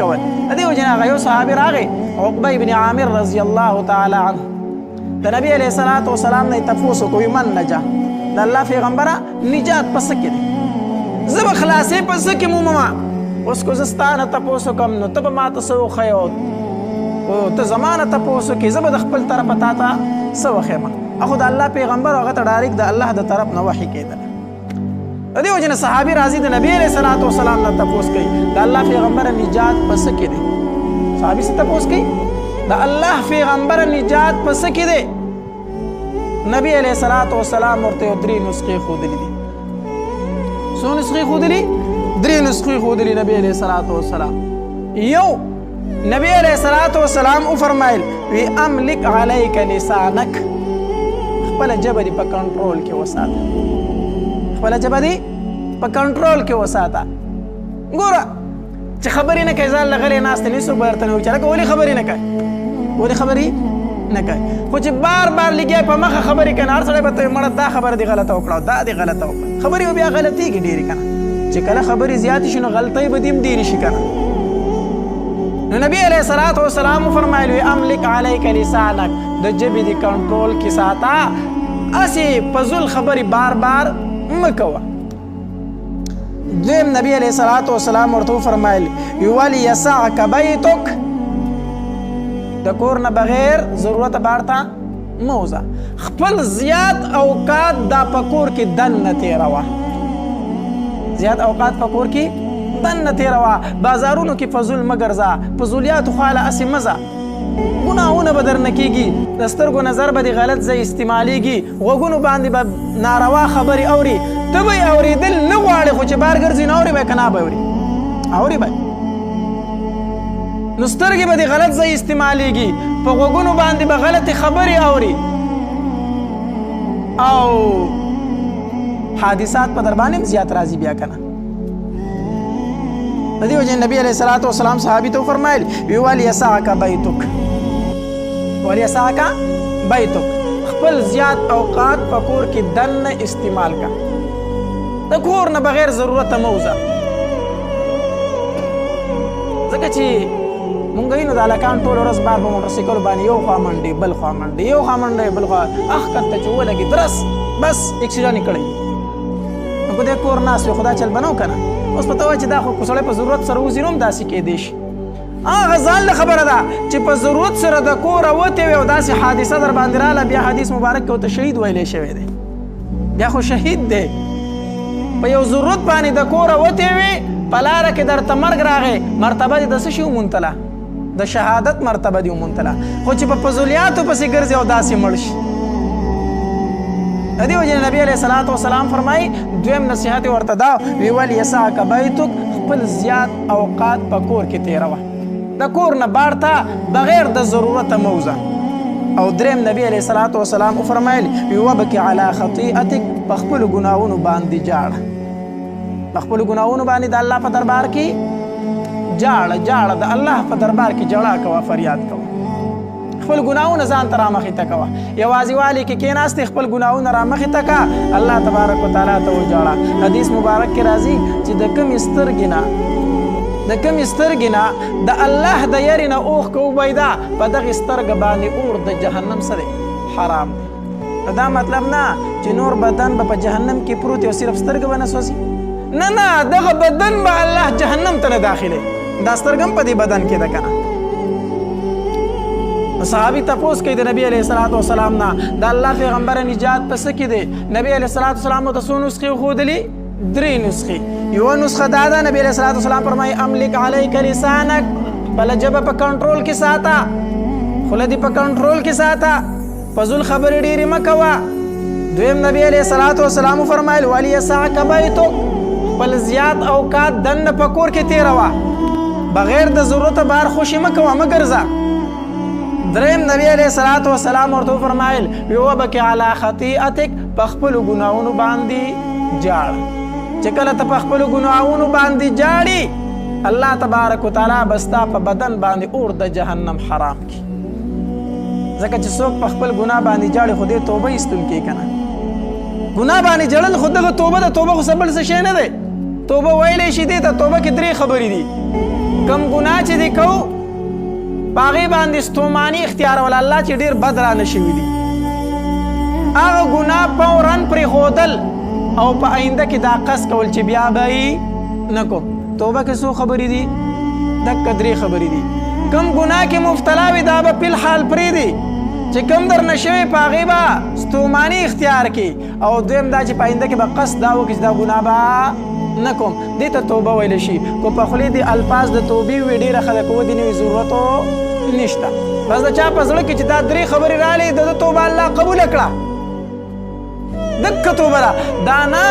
کول. د دې وجې نه هغه یو صحابي راغی عقبه بن عامر رضی الله تعالی عنه د نبي علیه الصلاة والسلام نه یې تپوس وکړو من نجا د الله پیغمبره نجات په څه کې دی زه به خلاصې په څه کې موممه اوس که زه ستا نه تپوس وکړم نو ته به ماته څه وښیې ته زما نه تپوس وکړې زه به د خپل طرفه تا ته څه وښیم خو د الله پیغمبر هغه ته ډایرکټ د الله د طرف نه وحي کېدله د دې وجې نه صحابي راځي د نبي علیه الصلاة والسلام نه تپوس کوي د الله پیغمبره نجات په څه کې دی صحابي څه تپوس کوي د الله پیغمبر نجات په څه کې دی نبی علیه الصلاة والسلام ورته 3 نسخې ښودلي دي څو نسخې ښودلي 3 نسخې ښودلي نبی علیه الصلاة والسلام یو نبی علیه الصلاة والسلام وفرمایل وی املک علیک لسانک خپله ژبه دې په کنټرول کې وساته خپله ژبه دې په کنټرول کې وساته ګوره چې خبرې نه کوي ځان له غلې ناستې نه څوک به درته نه وایي چې هلکه ولې خبرې نه کوي ولې خبرې نه کوي خو چې بار بار لګیا په مخه خبرې کوي نو هر سړی به ته مړه دا خبره دې غلطه وکړه دا دې غلطه وکړه خبرې به بیا غلطېږي ډېرې که نه چې کله خبرې زیاتې شي نو غلطۍ به دې هم ډېرې شي که نه نو نبی علیه الصلاة والسلام وفرمایل وی املک علیک لسانک د ژبې د کنټرول کې ساته هسې فضول خبرې بار بار مه کوه دویم نبی علیه الصلاة والسلام ورته وفرمایل ولیسعک بیتک د کور نه بغیر ضرورت بار ته مه وځه خپل زیات اوقات دا په کور کې دننه تېروه زیات اوقات په کور کې دننه تېروه بازارونو کې فضول مه ګرځه فضولیاتو خواله هسې مه ځه ګناهونه به درنه کېږي د سترګو نظر به د غلط ځای استعمالیږي غوږونو باندې به ناروا خبرې اوري ته به یې اورېدل نه غواړې خو چې بار ګرځي نو اورې به یې که نه به اوري اوري به نو سترګې به د غلط ځای استعمالیږي په غوږونو باندې به غلطې خبرې اوري او حادثات په در باندې هم زیات راځي بیا که نه د دې وجې نبي علیه الصلاة والسلام صحابي ته وفرمایل ولیسعک بیتک ولیسعک بیتک خپل زیات اوقات په کور کې دننه استعمال کا د کور نه بغیر ضرورت مه وځه ځکه چې مونږ یو نو د هلکان ټوله ورځ بار په موټرسایکلو باندې یو خوا منډې بل خوا منډې یو خوا منډې بل خوا اخ کته چې ولګي درس بس اکسیډنټ یې کړی نو که دی کور ناست وي خو دا چل به نه و که نه اوس پته وایي چې دا خو سړی په ضرورت سره وځي نو هم داسې کېدی شي هغه ځان له خبره ده چې په ضرورت سره د کوره وتې وي او داسې حادثه در باندې راغله بیا حدیث مبارک کې ورته شهید ویلی شوی دی بیا خو شهید دی په یو ضرورت باندې د کوره وتې وي په لاره کې درته مرګ راغی مرتبه دې د څه شي وموندله د شهادت مرتبه دې وموندله خو چې په فضولیاتو پسې ګرځي او داسې مړ شي د دې وجې نبي علیه الصلاة والسلام فرمایي دویم نصیحت یې ورته دا وی ولیسعک بیتک خپل زیات اوقات په کور کې تېروه د کور نه بار ته بغیر د ضرورته مه وځه او دریم نبی علیه الصلاة والسلام وفرمایل وی وبکې علی خطیئتک په خپلو ګناهونو باندې جاړه په خپلو ګناهونو باندې د الله په دربار کې جاړه د الله په دربار کې جړه کوه فریاد کوه خپل ګناهونه ځان ته رامخې ته کوه یوازې والي کې کېناستې خپل ګناهونه رامخې ته که الله تبارک وتعالی ته وجاړه حدیث مبارک کې راځي چې د کمې سترګې نه د الله د یرې نه اوښکه وبهیده په دغې سترګه باندې اور د جهنم څه دی حرام دی دا مطلب نه چې نور بدن به په جهنم کې پروت او صرف سترګه به نه سوځي نه دغه بدن به الله جهنم ته نه داخلوي دا سترګه هم په دې بدن کې ده که نه صحابي تپوس کوي د نبی علیه الصلاة والسلام نه د الله پیغمبره نجات په څه کې دی نبی علیه الصلاة والسلام ورته څو نسخې وښودلي 3 نسخې یوه نسخه دا ده نبی علیه الصلاة والسلام فرمایي املک علیک لسانک خپله ژبه په کنټرول کې ساته خوله دې په کنټرول کې ساته فضول خبرې ډېرې مه کوه دویم نبی علیه الصلاة والسلام وفرمایل ولیسعک بیتک خپل زیات اوقات دننه په کور کې تېروه بغیر د ضرورته بهر خوشي مه کوه مه ګرځه دریم نبی علیه الصلاة والسلام ورته وفرمایل وبکې علی خطیئتک په خپلو ګناهونو باندې جاړه چې کله ته په خپلو ګناهونو باندې جاړي الله تبارک وتعالی به ستا په بدن باندې اور د جهنم حرام کړي ځکه چې څوک په خپل ګناه باندې جاړي خو دې توبه ایستونکی که نه ګناه باندې جړل خو دغه توبه ده توبه خو څه بل څه شی نه دی توبه ویلی شي دې ته توبه کې 3 خبرې دي کم ګناه چې دی کو باغې باندې ستوماني اختیارول الله چې ډېر بد را نشوي دي هغه ګناه فوراً پرېښودل او په آینده کې دا قصد کول چې بیا به یې نه کوم توبه کې څو خبرې دي دکه 3 خبرې دي کم ګناه کې مبتلا وي دا به فی الحال پرېږدي چې کم در نشوي په هغې به ستوماني اختیار کړي او دویم دا چې په آینده کې به قصد دا وکړي چې دا ګناه به نه کوم دې ته توبه ویلی شي کو په خولې دې الفاظ د توبې وي ډېره ښه ده که ودې نوي ضرورت نشته بس د چا په زړه کې چې دا 3 خبرې راغلې د توبه الله قبوله کړه دکه توبه ده دا نه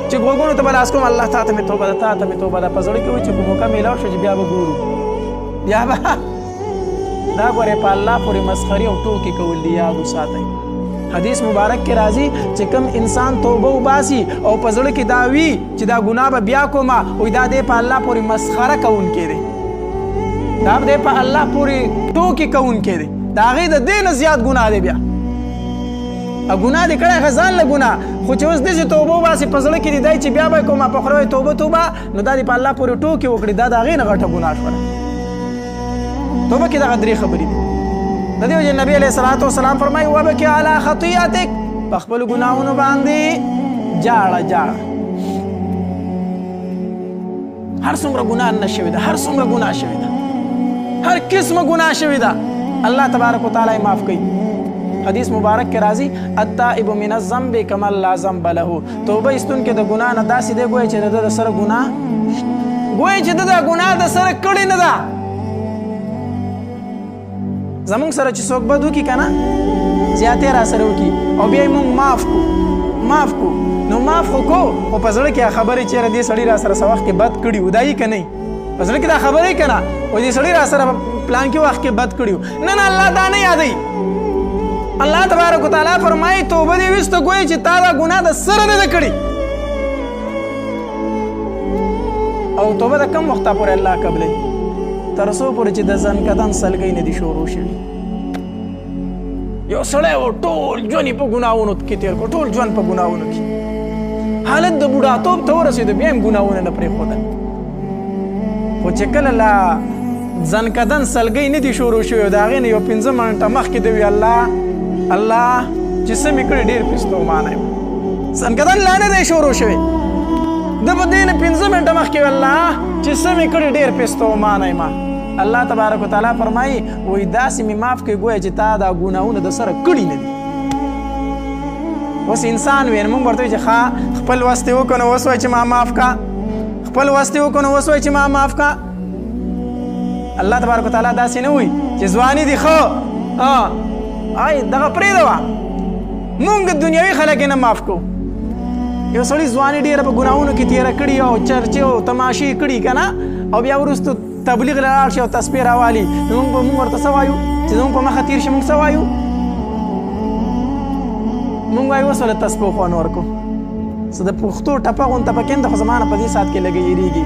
چې غوږونو ته به لاس کوم الله تا ته مې توبه ده تا ته مې توبه ده په زړه کې وي چې کوم موقع میلاو شو چې بیا به ګورو بیا به دا ګورې په الله پورې مسخري او ټوکې کول دي یاد وساتئ حدیث مبارک کې راځي چې کوم انسان توبه وباسي او په زړه کې دا وي چې دا ګناه به بیا کومه وایي دا دی په الله پورې مسخره کوونکی دی دا دی په الله پورې ټوکې کوونکی دی د هغې د دې نه زیات ګناه دی بیا ګناه دې کړی ښه ځان له ګناه خو چې اوس داسې توبه وباسي په زړه کې دې دی چې بیا به کومه په خوله توبه توبه نو دا دې په الله پورې ټوکې وکړي دا د هغې نه غټه ګناه شوله توبه کې دغه 3 خبرې دي د دې وجې نبي علیه الصلاة والسلام فرمایي وبکې علی خطیئتک په خپلو ګناهونو باندې جاړه جاړه هر څومره ګناه نه شوې ده هر څومره ګناه شوې ده هر قسمه ګناه شوې ده الله تبارک وتعالی یې معاف کوي حدیث مبارک کې راځي التائب من الذنب کمن لا ذنب له توبه ایستونکی د ګناه نه داسې دی ګویا چې د ده د سره ګناه ګویا چې د ده ګناه د سره کړې نه ده زمونږ سره چې څوک بد وکړي که نه زیاتې را سره وکړي او بیا یې مونږ معاف کو نو معاف خو کو خو په زړه کې خبرې چېرې دې سړي را سره څه وخت کې بد کړي وو دا یې که نه په زړه کې دا خبرې که نه او دې سړي را سره پلانکي وخت کې بد کړي وو نه الله دا نه یادوي الله تبارک وتعالی فرمایي توبه دې ویسته ګویا چې تا دا ګناه د سره نه ده کړې او توبه د کم وخته پورې الله قبلوي تر څو پورې چې د ځنکدن سلګۍ نه دي شروع شوي یو سړی و ټول ژوند یې په ګناهونو کې تېر کړو ټول ژوند په ګناهونو کې حالت د بوډاتوب ته ورسېدو بیا هم ګناهونه نه پرېښودل خو چې کله لا ځنکدن سلګۍ نه دي شروع شوي د هغې نه یو 5 منټه مخکې د وي الله چې څه مې کړي ډېر پستومانه یم ځنکدن لا نه دی شروع شوی د په دې نه 5 منټه مخکې الله چې څه مې کړي ډېر پستومانه یم الله تبارک وتعالی فرمایي وایي داسې مې معاف کړي ګویا چې تا دا ګناهونه د سره کړي نه دي اوس انسان وي موږ ورته وایي چې ښه خپل وس دې وکړو نو اوس وایي چې ما معاف کا خپل وس دې وکړو نو اوس وایي چې ما معاف کا الله تبارک وتعالی داسې نه وایي چې ځواني دي ښه دغه پرېږده مونږ دنیوي خلک یې نه معاف کوو یو سړي ځواني ډېره په ګناهونو کې تېره کړي او چرچې او تماشې کړي که نه او بیا وروسته تبلیغ له لاړ شي او تسبیح راوالي نو مونږ ورته څه وایو چې زموږ په مخه تېر شي مونږ څه وایو مونږ وایو اوس له تسبیح خوند ورکړو څه د پښتو ټپه غونته پکې نه ده خو زما نه په دې ساعت کې لږ یېرېږي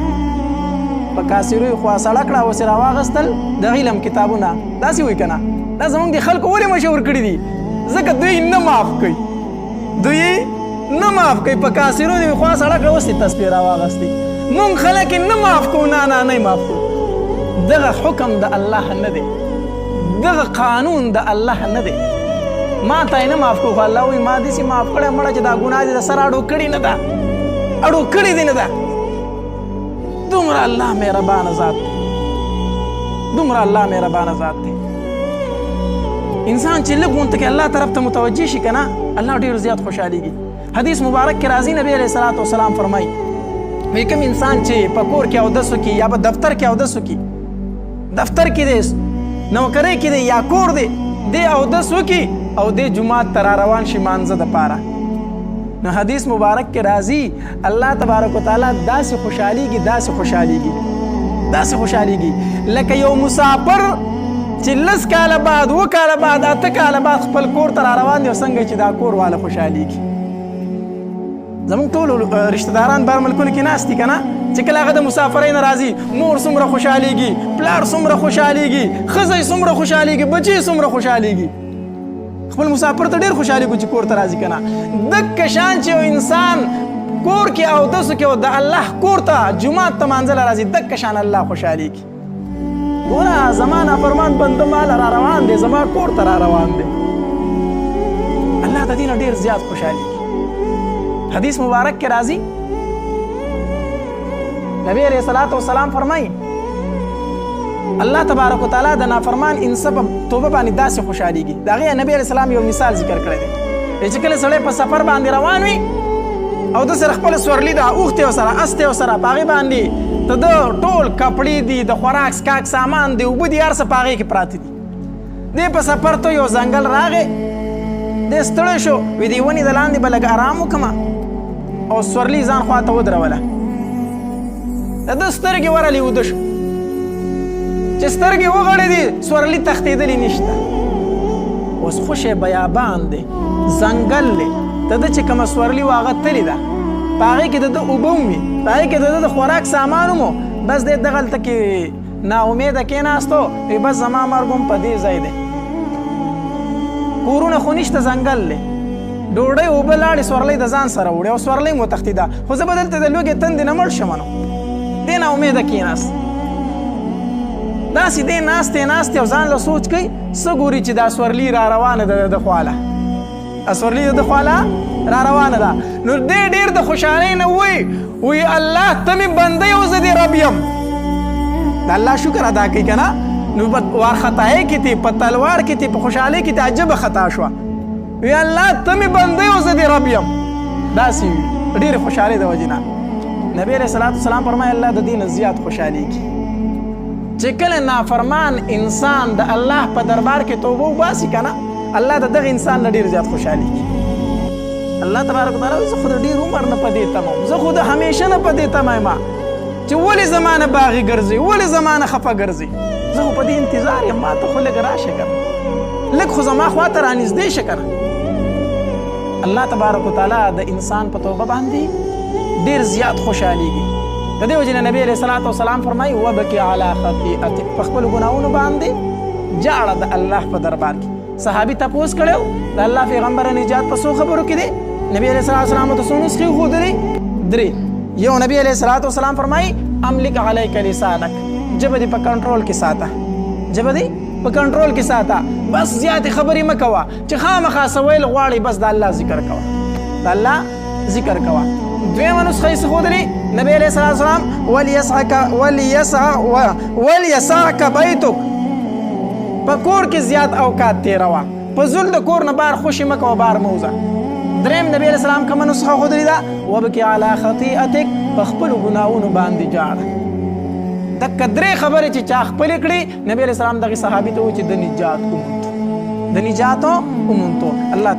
په کاسیروی خوا سړه کړه اوس یې راواغېستل د علم کتابونه داسې وایي که نه دا زمونږ د خلکو ولې مشهور کړي دي ځکه دوی نه معاف کوي نه معاف کوي په کاسیرو د خوا سړه کړه اوس یې تسبیح راواغېستې مونږ خلک یې نه معاف کوو نه معاف کوو دغه حکم د الله نه دی دغه قانون د الله نه دی ما ته یې نه معاف کوو خو الله وایي ما داسې معاف کړی مړه چې دا ګناه دې د سره اړو کړې نه ده اړو کړې دې نه ده دومره الله مهربانه ذات دی دومره الله مهربانه ذات دی انسان چې لږ غونته کې الله طرف ته متوجه شي که نه الله ډېر زیات خوشحالېږي حدیث مبارک کې راځي نبی علیه الصلاة والسلام فرمایي وایي کوم انسان چې په کور کې اودس وکړي یا په دفتر کې اودس وکړي دفتر کې دی نوکرۍ کې دی یا کور دی دی اودس وکړي او دی جومات ته را روان شي مانځه دپاره نو حدیث مبارک کې راځي الله تبارک وتعالی داسې خوشحالېږي لکه یو مسافر چې 10 کاله بعد 2 کاله بعد 8 کاله بعد خپل کور ته را روان دی او څنګه چې دا کور والا خوشحالېږي زموږ ټول رشته داران بهر ملکونو کې ناست دي که نه چې کله هغه د مسافرۍ نه راځي مور څومره خوشحالېږي پلار څومره خوشحالېږي ښځه یې څومره خوشحالېږي بچې یې څومره خوشحالېږي خپل مسافر ته ډېر خوشحالېږي چې کور ته راځي که نه دکه شان چې یو انسان کور کې اودس وکړي او د الله کور ته جومات ته مانځله راځي دکه شان الله خوشحالېږي ګوره زما نافرمان بنده مال را روان دی زما کور ته را روان دی الله د دې نه ډېر زیات خوشحالېږي حدیث مبارک کې راځي نبی علیہ الصلوۃ والسلام فرمایي الله تبارک وتعالی د نافرمان انسان په توبه باندې داسې خوشحالېږي د هغې نبی علیہ السلام یو مثال ذکر کړی دی چې کله سړی په سفر باندې روان وي او د سره خپل سورلي ده اوښتې ورسره استې ورسره په هغې باندې د ده ټول کپړې دي د خوراک څښاک سامان دی اوبه دي هر څه په هغې کې پراته دي دی په سفر ته یو ځنګل راغی دی ستړی شو وی دې ونې د لاندې به لږ ارام وکړمه او سورلي ځان خواته ودروله د ده سترګې ورلې وده شو چې سترګې وغړېدې سورلي تښتېدلې نشته اوس خوشې بیابان دی ځنګل دی د ده چې کومه سورلي وه هغه تلې ده په هغې کې د ده اوبه هم وي په هغې کې د ده د خوراک سامان هم بس دی دغلته کې ناامیده کېناستو وی بس زما مرګ هم په دې ځای دی کورونه خو نشته ځنګل دی ډوډۍ اوبه لاړې سورلۍ د ځان سره وړې او سورلۍ هم وتښتېده خو زه به دلته د لوږې تندې نه مړ شم نو دې ناامیده کېناست داسې دی ناستې او ځان له سوچ کوي څه ګوري چې دا سورلي را روانه ده د خواله سورلي د خواله را روانه ده نو دی ډېر د خوشحالۍ نه وی الله ته مې بنده او زه دې رب یم د الله شکر ادا کوي که نه نو په وارخطایۍ کې تې په تلوار کې تې په خوشحالۍ کې تې عجبه خطا شوه وی الله ته مې بنده او زه دې رب یم داسې وي ډېرې خوشحالۍ د وجې نه نبی علیه الصلاۃ والسلام فرمایي الله د دې نه زیات خوشحالېږي چې کله نافرمان انسان د الله په دربار کې توبه وباسي که نه الله د دغه انسان نه ډېر زیات خوشحالېږي الله تبارک وتعالی زه خو د ډېر عمر نه په دې تمه زه خو د همیشه نه په دې تمه یم چې ولې زما نه باغي ګرځي ولې زما نه خفه ګرځي زه خو په دې انتظار یم ما ته خو لږ راشه که نه لږ خو زما خواته رانږدې شه که نه الله تبارک وتعالی د انسان په توبه باندې ډېر زیات خوشحالېږي د دې وجې نه نبي علیه الصلاۃ والسلام فرمایي وبکې علی خطیئتک په خپلو ګناهونو باندې جاړه د الله په دربار کې صحابي تپوس کړی و د الله پیغمبر نجات په څو خبرو کې دی نبي علیه الصلاۃ والسلام ته څو نسخې وښودلې درې یو نبي علیه الصلاۃ والسلام فرمایي املک علیک لسانک ژبه دې په کنټرول کې ساته ژبه دې په کنټرول کې ساته بس زیاتې خبرې مه کوه چې خامخا څه ویل غواړې بس د الله ذکر کوه د الله ذکر کوه دویمه نسخه یې څه ښودلې نبی علیه الصلاۃ والسلام ولیسعک بیتک په کور کې زیات اوقات تېروه په زول د کور نه بار خوشي مه کوه بار مه وځه دریم نبی علیه السلام کومه نسخه ښودلې ده وبکې علی خطیئتک په خپلو ګناهونو باندې جاړه دکه درې خبرې چې چا خپلې کړي نبی علیه السلام دغې صحابي ته و چې د نجات وموندو الله